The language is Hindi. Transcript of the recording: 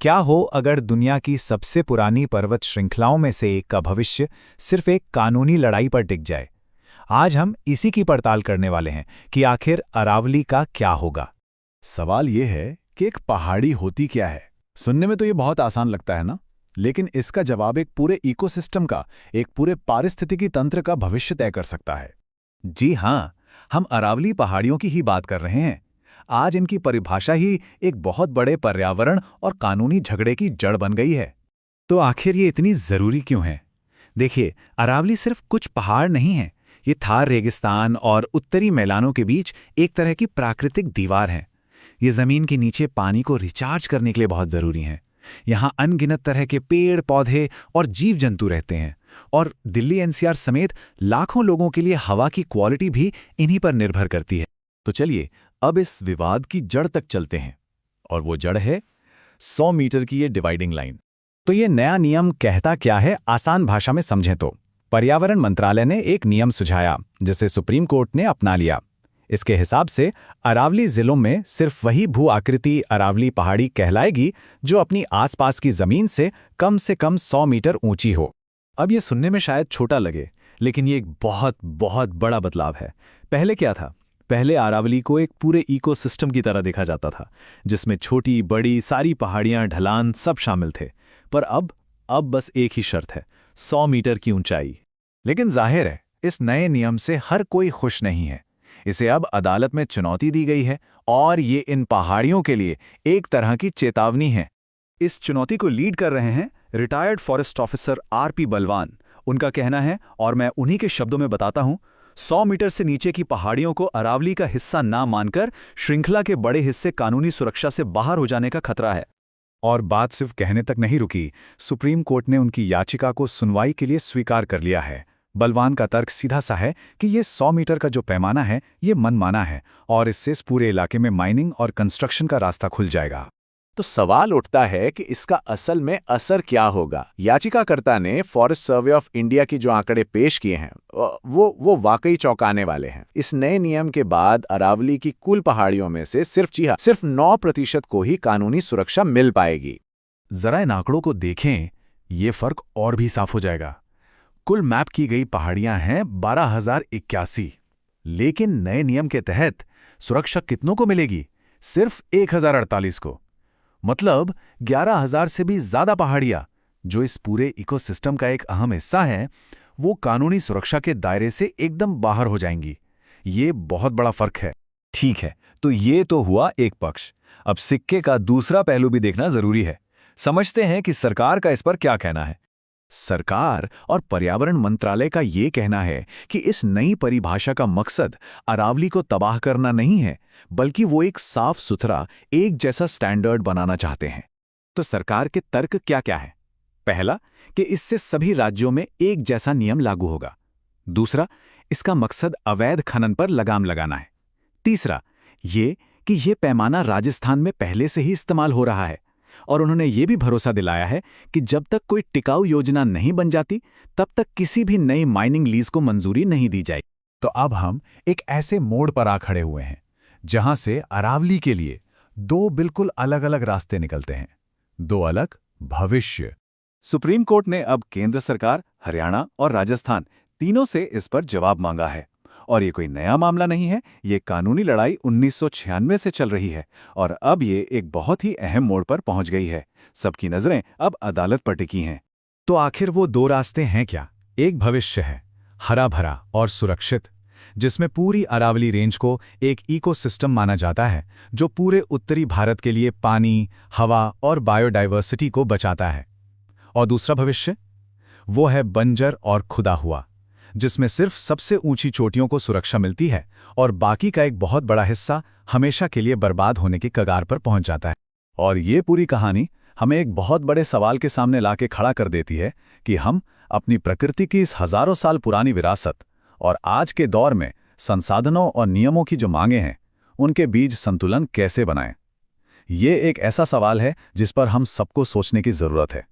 क्या हो अगर दुनिया की सबसे पुरानी पर्वत श्रृंखलाओं में से एक का भविष्य सिर्फ एक कानूनी लड़ाई पर टिक जाए। आज हम इसी की पड़ताल करने वाले हैं कि आखिर अरावली का क्या होगा। सवाल ये है कि एक पहाड़ी होती क्या है। सुनने में तो ये बहुत आसान लगता है ना, लेकिन इसका जवाब एक पूरे इकोसिस्टम का, एक पूरे पारिस्थितिकी तंत्र का भविष्य तय कर सकता है। जी हाँ, हम अरावली पहाड़ियों की ही बात कर रहे हैं। आज इनकी परिभाषा ही एक बहुत बड़े पर्यावरण और कानूनी झगड़े की जड़ बन गई है। तो आखिर ये इतनी जरूरी क्यों है? देखिए, अरावली सिर्फ कुछ पहाड़ नहीं है। ये थार रेगिस्तान और उत्तरी मैदानों के बीच एक तरह की प्राकृतिक दीवार है। ये जमीन के नीचे पानी को रिचार्ज करने के लिए बहुत जरूरी है। यहाँ अनगिनत तरह के पेड़ पौधे और जीव जंतु रहते हैं, और दिल्ली एनसीआर समेत लाखों लोगों के लिए हवा की क्वालिटी भी इन्हीं पर निर्भर करती है। तो चलिए अब इस विवाद की जड़ तक चलते हैं, और वो जड़ है 100 मीटर की ये डिवाइडिंग लाइन। तो ये नया नियम कहता क्या है, आसान भाषा में समझें तो पर्यावरण मंत्रालय ने एक नियम सुझाया जिसे सुप्रीम कोर्ट ने अपना लिया। इसके हिसाब से अरावली जिलों में सिर्फ वही भू आकृति अरावली पहाड़ी कहलाएगी जो अपनी आसपास की जमीन से कम 100 मीटर ऊंची हो। अब ये सुनने में शायद छोटा लगे, लेकिन ये एक बहुत बहुत बड़ा बदलाव है। पहले क्या था? पहले अरावली को एक पूरे इकोसिस्टम की तरह देखा जाता था, जिसमें छोटी बड़ी सारी पहाड़ियां, ढलान सब शामिल थे। पर अब बस एक ही शर्त है, 100 मीटर की ऊंचाई। लेकिन जाहिर है इस नए नियम से हर कोई खुश नहीं है। इसे अब अदालत में चुनौती दी गई है, और ये इन पहाड़ियों के लिए एक तरह की चेतावनी है। इस चुनौती को लीड कर रहे हैं रिटायर्ड फॉरेस्ट ऑफिसर आरपी बलवान। उनका कहना है, और मैं उन्हीं के शब्दों में बताता हूं, 100 मीटर से नीचे की पहाड़ियों को अरावली का हिस्सा ना मानकर श्रृंखला के बड़े हिस्से कानूनी सुरक्षा से बाहर हो जाने का खतरा है। और बात सिर्फ कहने तक नहीं रुकी। सुप्रीम कोर्ट ने उनकी याचिका को सुनवाई के लिए स्वीकार कर लिया है। बलवान का तर्क सीधा सा है कि ये 100 मीटर का जो पैमाना है ये मनमाना है, और इससे इस पूरे इलाके में माइनिंग और कंस्ट्रक्शन का रास्ता खुल जाएगा। तो सवाल उठता है कि इसका असल में असर क्या होगा। याचिकाकर्ता ने फॉरेस्ट सर्वे ऑफ इंडिया की जो आंकड़े पेश किए हैं वो वाकई चौंकाने वाले हैं। इस नए नियम के बाद अरावली की कुल पहाड़ियों में से सिर्फ 9% को ही कानूनी सुरक्षा मिल पाएगी। जरा इन आंकड़ों को देखें, ये फर्क और भी साफ हो जाएगा। कुल मैप की गई पहाड़ियां हैं 12,081, लेकिन नए नियम के तहत सुरक्षा कितनों को मिलेगी? सिर्फ 1,048 को। मतलब 11,000 से भी ज्यादा पहाड़ियां, जो इस पूरे इकोसिस्टम का एक अहम हिस्सा है, वो कानूनी सुरक्षा के दायरे से एकदम बाहर हो जाएंगी। ये बहुत बड़ा फर्क है। ठीक है, तो ये तो हुआ एक पक्ष। अब सिक्के का दूसरा पहलू भी देखना जरूरी है। समझते हैं कि सरकार का इस पर क्या कहना है। सरकार और पर्यावरण मंत्रालय का ये कहना है कि इस नई परिभाषा का मकसद अरावली को तबाह करना नहीं है, बल्कि वो एक साफ सुथरा, एक जैसा स्टैंडर्ड बनाना चाहते हैं। तो सरकार के तर्क क्या क्या है? पहला, कि इससे सभी राज्यों में एक जैसा नियम लागू होगा। दूसरा, इसका मकसद अवैध खनन पर लगाम लगाना है। तीसरा, ये कि ये पैमाना राजस्थान में पहले से ही इस्तेमाल हो रहा है, और उन्होंने ये भी भरोसा दिलाया है कि जब तक कोई टिकाऊ योजना नहीं बन जाती, तब तक किसी भी नई माइनिंग लीज को मंजूरी नहीं दी जाएगी। तो अब हम एक ऐसे मोड़ पर आ खड़े हुए हैं जहां से अरावली के लिए दो बिल्कुल अलग अलग रास्ते निकलते हैं, दो अलग भविष्य। सुप्रीम कोर्ट ने अब केंद्र सरकार, हरियाणा और राजस्थान तीनों से इस पर जवाब मांगा है। और ये कोई नया मामला नहीं है, ये कानूनी लड़ाई 1996 से चल रही है, और अब ये एक बहुत ही अहम मोड़ पर पहुंच गई है। सबकी नजरें अब अदालत पर टिकी हैं। तो आखिर वो दो रास्ते हैं क्या? एक भविष्य है, हरा भरा और सुरक्षित, जिसमें पूरी अरावली रेंज को एक इकोसिस्टम माना जाता है, जो पूरे उत्तरी भारत के लिए पानी, हवा और बायोडाइवर्सिटी को बचाता है। और दूसरा भविष्य, वो है बंजर और खुदा हुआ, जिसमें सिर्फ सबसे ऊंची चोटियों को सुरक्षा मिलती है, और बाकी का एक बहुत बड़ा हिस्सा हमेशा के लिए बर्बाद होने की कगार पर पहुंच जाता है। और ये पूरी कहानी हमें एक बहुत बड़े सवाल के सामने लाके खड़ा कर देती है कि हम अपनी प्रकृति की इस हजारों साल पुरानी विरासत और आज के दौर में संसाधनों और नियमों की जो मांगे हैं, उनके बीच संतुलन कैसे बनाएं। ये एक ऐसा सवाल है जिस पर हम सबको सोचने की जरूरत है।